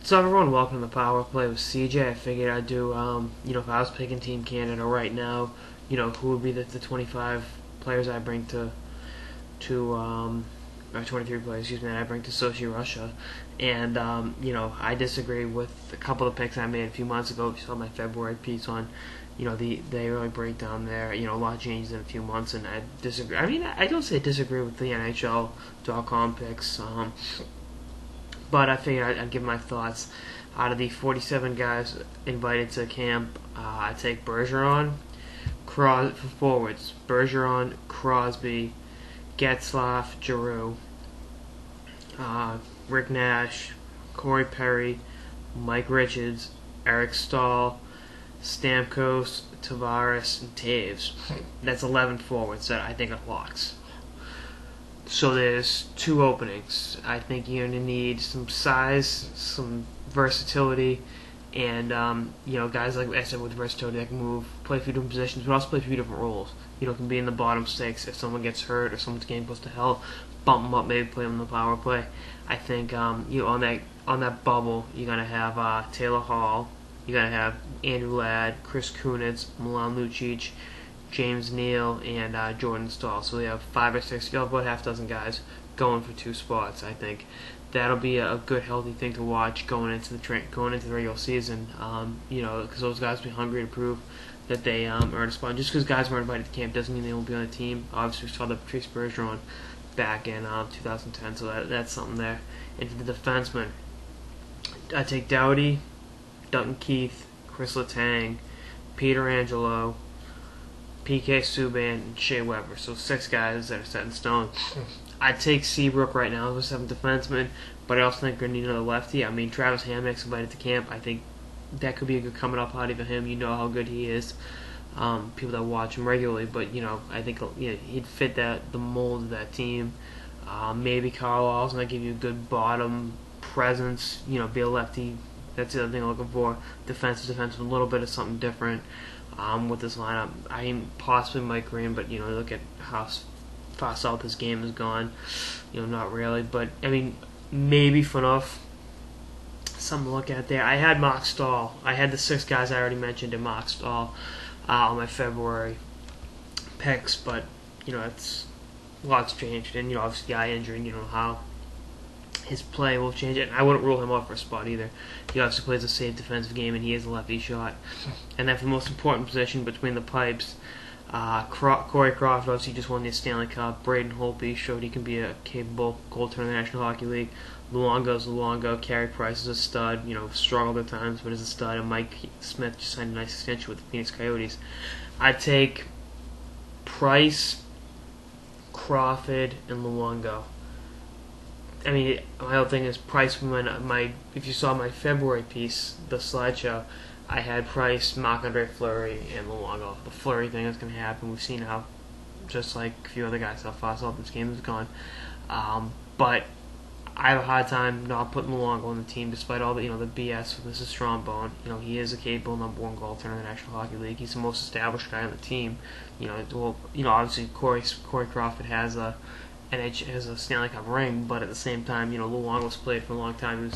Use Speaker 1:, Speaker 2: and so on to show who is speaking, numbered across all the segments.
Speaker 1: So everyone, welcome to the Power Play with CJ. I figured I'd do, if I was picking Team Canada right now, who would be the 25 players I bring or 23 players, excuse me, that I bring to Sochi, Russia. And, I disagree with a couple of picks I made a few months ago. If you saw my February piece on, they really break down there. A lot changed in a few months, and I disagree. I mean, I don't say disagree with the NHL.com picks. But I figured I'd give my thoughts. Out of the 47 guys invited to camp, I take Bergeron, for forwards. Bergeron, Crosby, Getzlaf, Giroux, Rick Nash, Corey Perry, Mike Richards, Eric Stahl, Stamkos, Tavares, and Taves. That's 11 forwards that I think are locks. So there's two openings. I think you're going to need some size, some versatility, and guys like I said with versatility that can move, play a few different positions, but also play a few different roles. Can be in the bottom six if someone gets hurt or someone's game goes to hell, bump them up, maybe play them in the power play. I think on that bubble you're going to have Taylor Hall, you're going to have Andrew Ladd, Chris Kunitz, Milan Lucic, James Neal, and Jordan Staal. So they have 5 or 6, about half dozen guys going for 2 spots. I think that'll be a good, healthy thing to watch going into the regular season. Because those guys will be hungry to prove that they earn a spot. Just because guys weren't invited to camp doesn't mean they won't be on the team. Obviously, we saw the Patrice Bergeron back in 2010, so that's something there. And for the defensemen, I take Doughty, Duncan Keith, Chris Letang, Peter Angelo, PK Subban, and Shea Weber. So 6 guys that are set in stone. I'd take Seabrook right now as a 7th defenseman, but I also think we're going to need another lefty. I mean, Travis Hamonic invited to camp. I think that could be a good coming up party for him. You know how good he is. People that watch him regularly, but I think he'd fit the mold of that team. Maybe Carl Alls might give you a good bottom presence. Be a lefty. That's the other thing I'm looking for. Defensive, a little bit of something different. With this lineup, I mean, possibly Mike Green, but look at how far south this game has gone. Not really, but I mean, maybe Phaneuf. Something to look at there. I had Mark Stahl. I had the 6 guys I already mentioned in Mark Stahl on my February picks, but it's lots changed, and obviously the eye injury, and how his play will change it. And I wouldn't rule him out for a spot either. He obviously plays a safe defensive game, and he is a lefty shot. And then for the most important position between the pipes, Corey Crawford obviously just won the Stanley Cup. Braden Holtby showed he can be a capable goaltender in the National Hockey League. Luongo's Luongo. Carey Price is a stud. Struggled at times, but is a stud. And Mike Smith just signed a nice extension with the Phoenix Coyotes. I'd take Price, Crawford, and Luongo. I mean, my whole thing is Price. If you saw my February piece, the slideshow, I had Price, Marc-Andre Fleury, and Luongo. The Fleury thing is going to happen. We've seen how, just like a few other guys, how fast all this game has gone. But I have a hard time not putting Luongo on the team, despite all the the BS with Mrs. Strongbone. He is a capable number 1 goaltender in the National Hockey League. He's the most established guy on the team. Obviously Corey Crawford has a Stanley Cup ring, but at the same time, Luongo's played for a long time.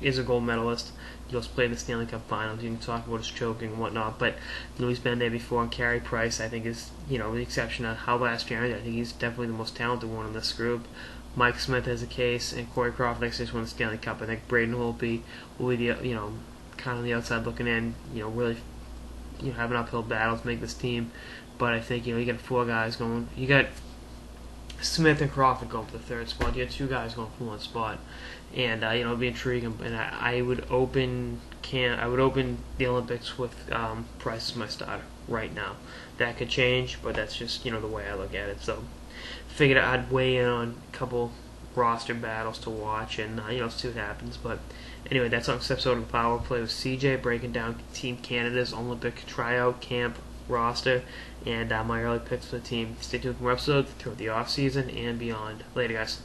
Speaker 1: Is a gold medalist. He's played the Stanley Cup Finals. You can talk about his choking and whatnot, but he's been there before. And Carey Price, I think, is the exception of how last year. I think he's definitely the most talented one in this group. Mike Smith has a case, and Corey Crawford actually just won the Stanley Cup. I think Braden Holtby will be the kind of the outside looking in. Really have an uphill battle to make this team, but I think you got 4 guys going. You got Smith and Crawford going for the 3rd spot. You got 2 guys going for 1 spot, and it'll be intriguing. And I would open the Olympics with Price as my starter right now. That could change, but that's just the way I look at it. So figured I'd weigh in on a couple roster battles to watch, and see what happens. But anyway, that's on this episode of the Power Play with CJ, breaking down Team Canada's Olympic tryout camp roster and my early picks for the team. Stay tuned for more episodes throughout the off season and beyond. Later, guys.